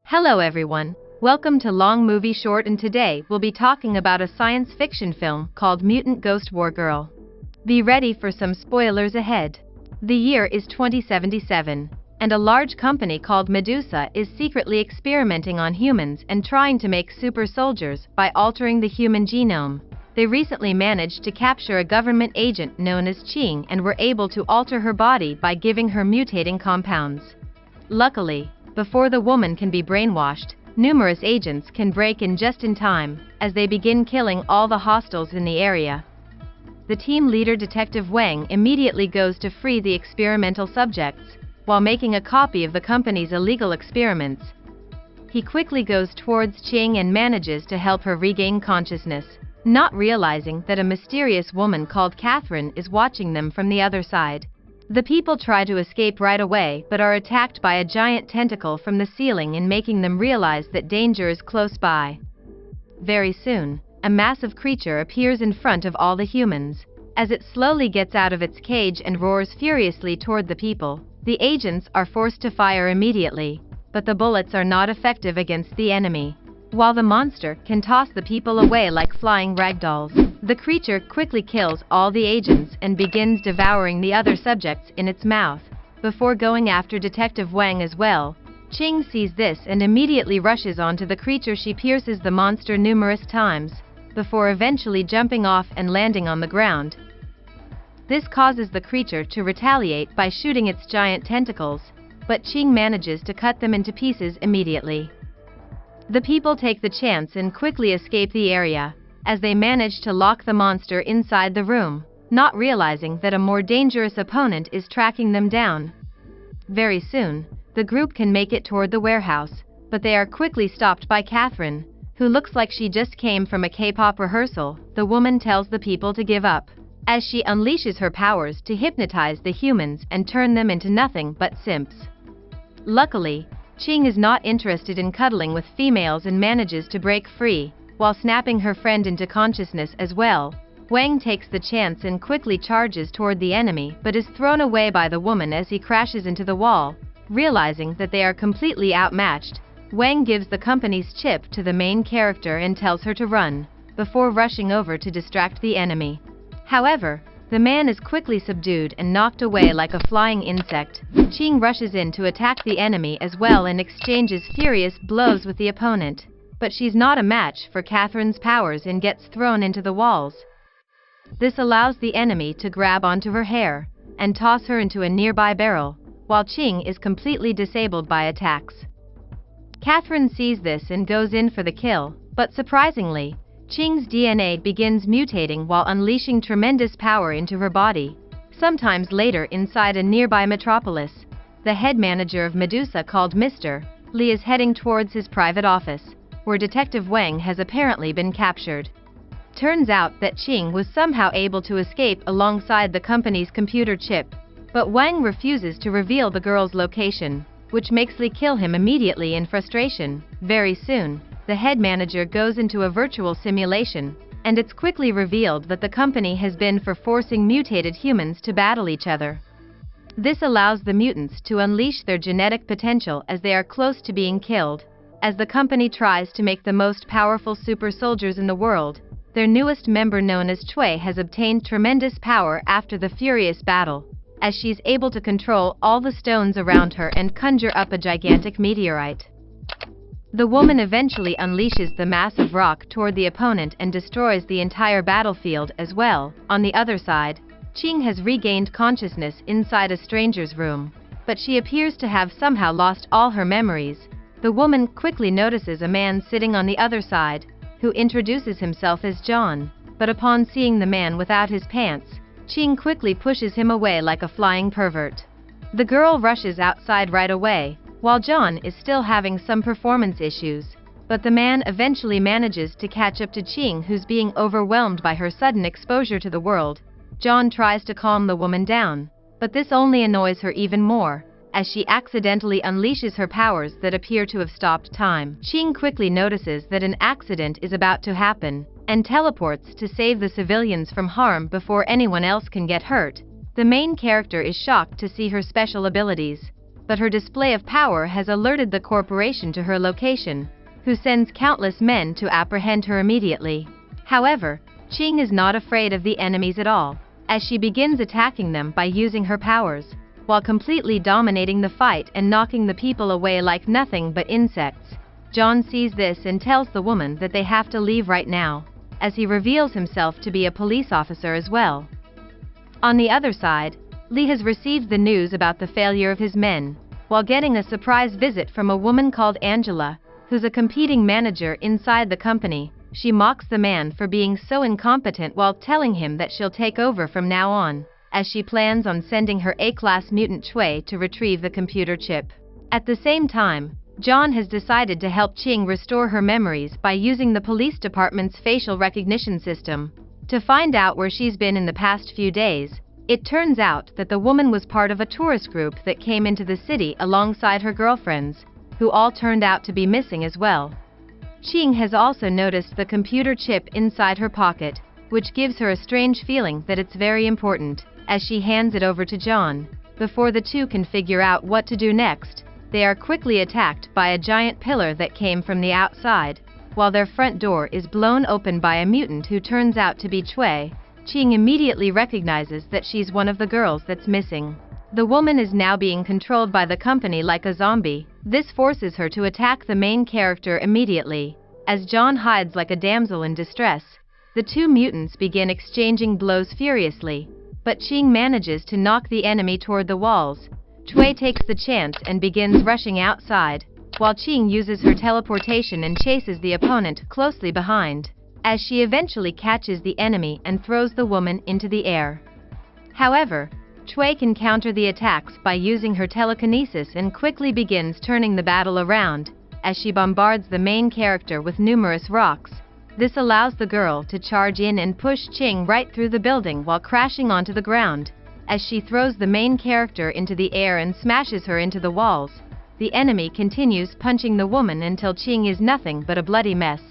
Hello everyone, welcome to Long Movie Short, and today we'll be talking about a science fiction film called Mutant Ghost Wargirl. Be ready for some spoilers ahead. The year is 2077, and a large company called Medusa is secretly experimenting on humans and trying to make super soldiers by altering the human genome. They recently managed to capture a government agent known as Ching and were able to alter her body by giving her mutating compounds. Luckily, before the woman can be brainwashed, numerous agents can break in just in time, as they begin killing all the hostiles in the area. The team leader Detective Wang immediately goes to free the experimental subjects, while making a copy of the company's illegal experiments. He quickly goes towards Ching and manages to help her regain consciousness, not realizing that a mysterious woman called Catherine is watching them from the other side. The people try to escape right away but are attacked by a giant tentacle from the ceiling and making them realize that danger is close by. Very soon, a massive creature appears in front of all the humans. As it slowly gets out of its cage and roars furiously toward the people, the agents are forced to fire immediately, but the bullets are not effective against the enemy. While the monster can toss the people away like flying ragdolls, the creature quickly kills all the agents and begins devouring the other subjects in its mouth. Before going after Detective Wang as well, Ching sees this and immediately rushes onto the creature. She pierces the monster numerous times, before eventually jumping off and landing on the ground. This causes the creature to retaliate by shooting its giant tentacles, but Ching manages to cut them into pieces immediately. The people take the chance and quickly escape the area, as they manage to lock the monster inside the room, not realizing that a more dangerous opponent is tracking them down. Very soon, the group can make it toward the warehouse, but they are quickly stopped by Catherine, who looks like she just came from a K-pop rehearsal. The woman tells the people to give up, as she unleashes her powers to hypnotize the humans and turn them into nothing but simps. Luckily, Ching is not interested in cuddling with females and manages to break free, while snapping her friend into consciousness as well. Wang takes the chance and quickly charges toward the enemy but is thrown away by the woman as he crashes into the wall. Realizing that they are completely outmatched, Wang gives the company's chip to the main character and tells her to run, before rushing over to distract the enemy. However, the man is quickly subdued and knocked away like a flying insect. Ching rushes in to attack the enemy as well and exchanges furious blows with the opponent, but she's not a match for Catherine's powers and gets thrown into the walls. This allows the enemy to grab onto her hair and toss her into a nearby barrel, while Ching is completely disabled by attacks. Catherine sees this and goes in for the kill, but surprisingly, Ching's DNA begins mutating while unleashing tremendous power into her body. Sometimes later, inside a nearby metropolis, the head manager of Medusa called Mr. Li is heading towards his private office, where Detective Wang has apparently been captured. Turns out that Ching was somehow able to escape alongside the company's computer chip, but Wang refuses to reveal the girl's location, which makes Li kill him immediately in frustration. Very soon, the head manager goes into a virtual simulation, and it's quickly revealed that the company has been forcing mutated humans to battle each other. This allows the mutants to unleash their genetic potential as they are close to being killed. As the company tries to make the most powerful super soldiers in the world, their newest member known as Chui has obtained tremendous power after the furious battle, as she's able to control all the stones around her and conjure up a gigantic meteorite. The woman eventually unleashes the massive rock toward the opponent and destroys the entire battlefield as well. On the other side, Ching has regained consciousness inside a stranger's room, but she appears to have somehow lost all her memories. The woman quickly notices a man sitting on the other side, who introduces himself as John, but upon seeing the man without his pants, Ching quickly pushes him away like a flying pervert. The girl rushes outside right away, while John is still having some performance issues, but the man eventually manages to catch up to Ching, who's being overwhelmed by her sudden exposure to the world. John tries to calm the woman down, but this only annoys her even more, as she accidentally unleashes her powers that appear to have stopped time. Ching quickly notices that an accident is about to happen, and teleports to save the civilians from harm before anyone else can get hurt. The main character is shocked to see her special abilities. but her display of power has alerted the corporation to her location, who sends countless men to apprehend her immediately. However, Ching is not afraid of the enemies at all, as she begins attacking them by using her powers, while completely dominating the fight and knocking the people away like nothing but insects. John sees this and tells the woman that they have to leave right now, as he reveals himself to be a police officer as well. On the other side, Lee has received the news about the failure of his men, while getting a surprise visit from a woman called Angela, who's a competing manager inside the company. She mocks the man for being so incompetent while telling him that she'll take over from now on, as she plans on sending her A-class mutant Chui to retrieve the computer chip. At the same time, John has decided to help Ching restore her memories by using the police department's facial recognition system to find out where she's been in the past few days. It turns out that the woman was part of a tourist group that came into the city alongside her girlfriends, who all turned out to be missing as well. Ching has also noticed the computer chip inside her pocket, which gives her a strange feeling that it's very important. As she hands it over to John, before the two can figure out what to do next, they are quickly attacked by a giant pillar that came from the outside. While their front door is blown open by a mutant who turns out to be Chui, Ching immediately recognizes that she's one of the girls that's missing. The woman is now being controlled by the company like a zombie. This forces her to attack the main character immediately. As John hides like a damsel in distress, the two mutants begin exchanging blows furiously, but Ching manages to knock the enemy toward the walls. Chui takes the chance and begins rushing outside, while Ching uses her teleportation and chases the opponent closely behind, as she eventually catches the enemy and throws the woman into the air. However, Chui can counter the attacks by using her telekinesis and quickly begins turning the battle around, as she bombards the main character with numerous rocks. This allows the girl to charge in and push Ching right through the building while crashing onto the ground. As she throws the main character into the air and smashes her into the walls, the enemy continues punching the woman until Ching is nothing but a bloody mess.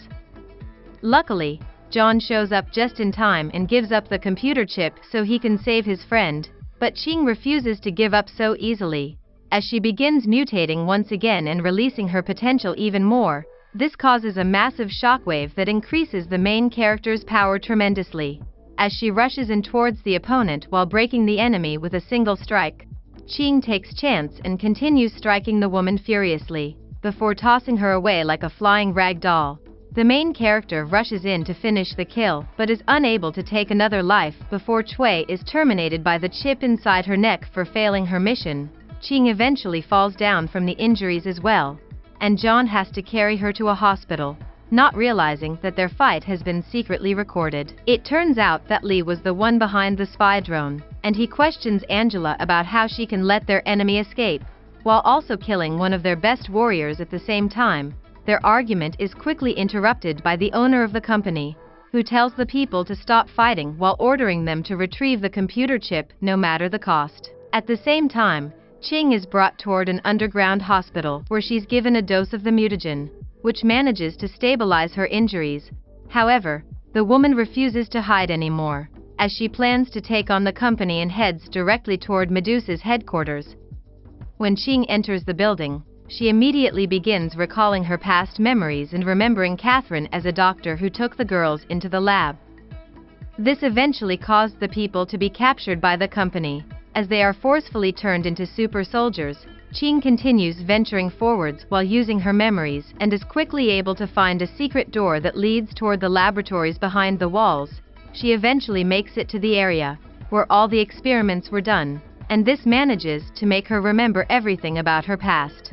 Luckily, John shows up just in time and gives up the computer chip so he can save his friend, but Ching refuses to give up so easily. As she begins mutating once again and releasing her potential even more, this causes a massive shockwave that increases the main character's power tremendously. As she rushes in towards the opponent while breaking the enemy with a single strike, Ching takes chance and continues striking the woman furiously, before tossing her away like a flying rag doll. The main character rushes in to finish the kill, but is unable to take another life before Chui is terminated by the chip inside her neck for failing her mission. Ching eventually falls down from the injuries as well, and John has to carry her to a hospital, not realizing that their fight has been secretly recorded. It turns out that Lee was the one behind the spy drone, and he questions Angela about how she can let their enemy escape, while also killing one of their best warriors at the same time. Their argument is quickly interrupted by the owner of the company, who tells the people to stop fighting while ordering them to retrieve the computer chip no matter the cost. At the same time, Ching is brought toward an underground hospital where she's given a dose of the mutagen, which manages to stabilize her injuries. However, the woman refuses to hide anymore, as she plans to take on the company and heads directly toward Medusa's headquarters. When Ching enters the building, she immediately begins recalling her past memories and remembering Catherine as a doctor who took the girls into the lab. This eventually caused the people to be captured by the company. As they are forcefully turned into super soldiers, Ching continues venturing forwards while using her memories and is quickly able to find a secret door that leads toward the laboratories behind the walls. She eventually makes it to the area where all the experiments were done, and this manages to make her remember everything about her past.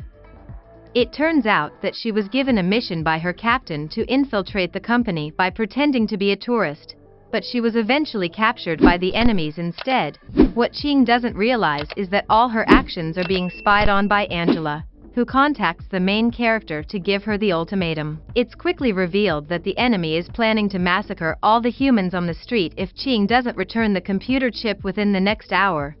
It turns out that she was given a mission by her captain to infiltrate the company by pretending to be a tourist, but she was eventually captured by the enemies instead. What Ching doesn't realize is that all her actions are being spied on by Angela, who contacts the main character to give her the ultimatum. It's quickly revealed that the enemy is planning to massacre all the humans on the street if Ching doesn't return the computer chip within the next hour.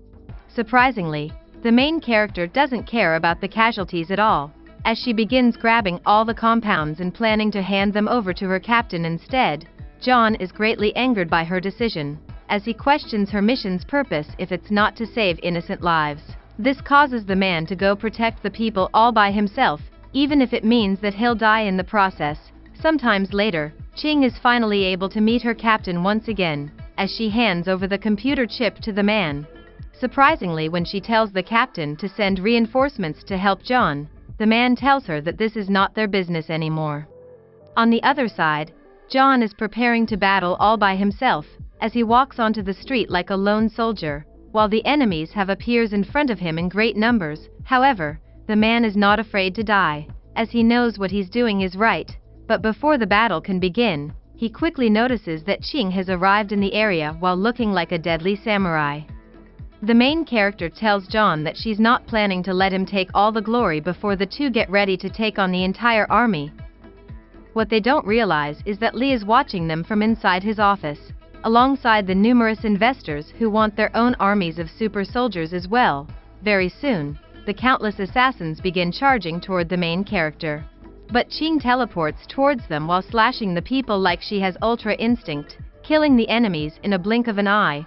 Surprisingly, the main character doesn't care about the casualties at all, as she begins grabbing all the compounds and planning to hand them over to her captain instead. John is greatly angered by her decision, as he questions her mission's purpose if it's not to save innocent lives. This causes the man to go protect the people all by himself, even if it means that he'll die in the process. Sometimes later, Ching is finally able to meet her captain once again, as she hands over the computer chip to the man. Surprisingly, when she tells the captain to send reinforcements to help John, the man tells her that this is not their business anymore. On the other side, John is preparing to battle all by himself, as he walks onto the street like a lone soldier, while the enemies have appears in front of him in great numbers. However, the man is not afraid to die, as he knows what he's doing is right, but before the battle can begin, he quickly notices that Ching has arrived in the area while looking like a deadly samurai. The main character tells John that she's not planning to let him take all the glory before the two get ready to take on the entire army. What they don't realize is that Lee is watching them from inside his office, alongside the numerous investors who want their own armies of super soldiers as well. Very soon, the countless assassins begin charging toward the main character. But Ching teleports towards them while slashing the people like she has ultra instinct, killing the enemies in a blink of an eye.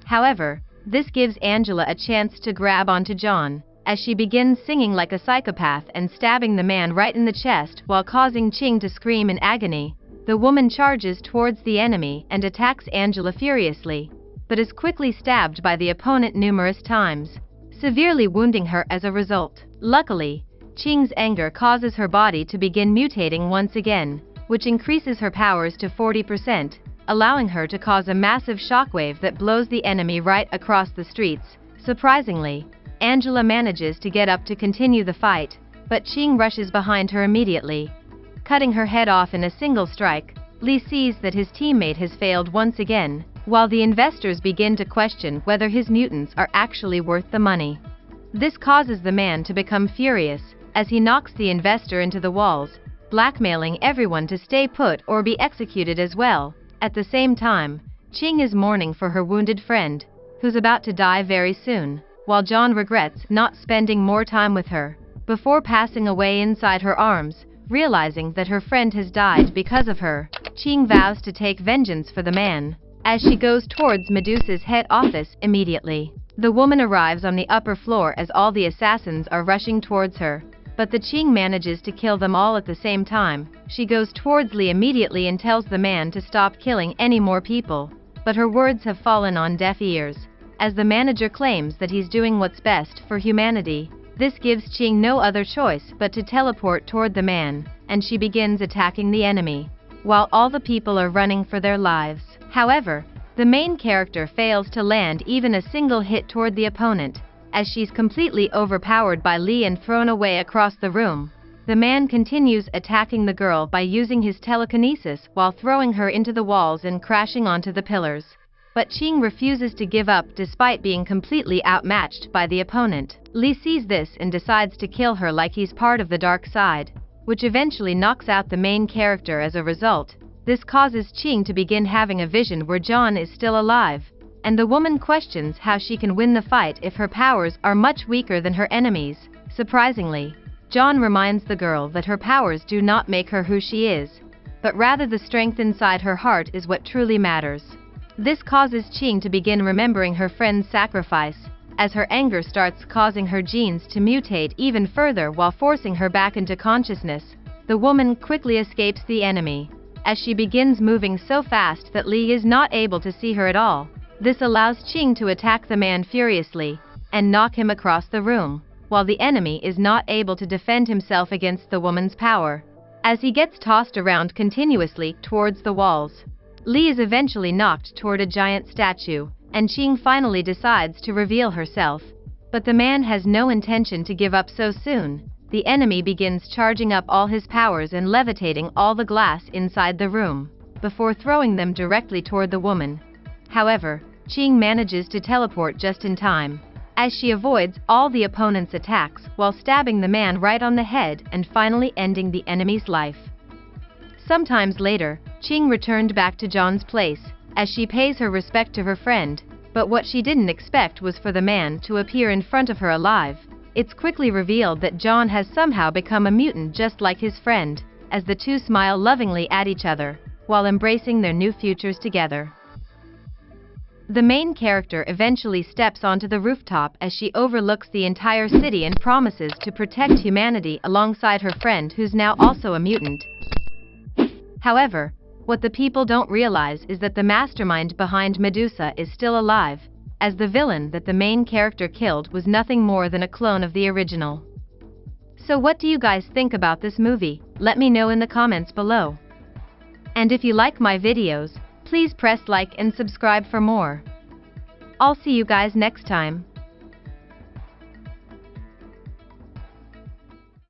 However, this gives Angela a chance to grab onto John, as she begins singing like a psychopath and stabbing the man right in the chest while causing Ching to scream in agony. The woman charges towards the enemy and attacks Angela furiously, but is quickly stabbed by the opponent numerous times, severely wounding her as a result. Luckily, Ching's anger causes her body to begin mutating once again, which increases her powers to 40%, allowing her to cause a massive shockwave that blows the enemy right across the streets. Surprisingly, Angela manages to get up to continue the fight, but Ching rushes behind her immediately, cutting her head off in a single strike. Lee sees that his teammate has failed once again, while the investors begin to question whether his mutants are actually worth the money. This causes the man to become furious, as he knocks the investor into the walls, blackmailing everyone to stay put or be executed as well. At the same time, Ching is mourning for her wounded friend, who's about to die very soon, while John regrets not spending more time with her, before passing away inside her arms. Realizing that her friend has died because of her, Ching vows to take vengeance for the man, as she goes towards Medusa's head office immediately. The woman arrives on the upper floor as all the assassins are rushing towards her, but the Ching manages to kill them all at the same time. She goes towards Lee immediately and tells the man to stop killing any more people, but her words have fallen on deaf ears, as the manager claims that he's doing what's best for humanity. This gives Ching no other choice but to teleport toward the man, and she begins attacking the enemy, while all the people are running for their lives. However, the main character fails to land even a single hit toward the opponent, as she's completely overpowered by Lee and thrown away across the room. The man continues attacking the girl by using his telekinesis while throwing her into the walls and crashing onto the pillars. But Ching refuses to give up despite being completely outmatched by the opponent. Lee sees this and decides to kill her like he's part of the dark side, which eventually knocks out the main character as a result. This causes Ching to begin having a vision where John is still alive, and the woman questions how she can win the fight if her powers are much weaker than her enemies. Surprisingly, John reminds the girl that her powers do not make her who she is, but rather the strength inside her heart is what truly matters. This causes Ching to begin remembering her friend's sacrifice, as her anger starts causing her genes to mutate even further while forcing her back into consciousness. The woman quickly escapes the enemy, as she begins moving so fast that Lee is not able to see her at all. This allows Ching to attack the man furiously, and knock him across the room, while the enemy is not able to defend himself against the woman's power, as he gets tossed around continuously towards the walls. Lee is eventually knocked toward a giant statue, and Ching finally decides to reveal herself. But the man has no intention to give up so soon. The enemy begins charging up all his powers and levitating all the glass inside the room, before throwing them directly toward the woman. However, Ching manages to teleport just in time, as she avoids all the opponent's attacks while stabbing the man right on the head and finally ending the enemy's life. Sometimes later, Ching returned back to John's place, as she pays her respect to her friend, but what she didn't expect was for the man to appear in front of her alive. It's quickly revealed that John has somehow become a mutant just like his friend, as the two smile lovingly at each other, while embracing their new futures together. The main character eventually steps onto the rooftop as she overlooks the entire city and promises to protect humanity alongside her friend who's now also a mutant. However, what the people don't realize is that the mastermind behind Medusa is still alive, as the villain that the main character killed was nothing more than a clone of the original. So what do you guys think about this movie? Let me know in the comments below. And if you like my videos, please press like and subscribe for more. I'll see you guys next time.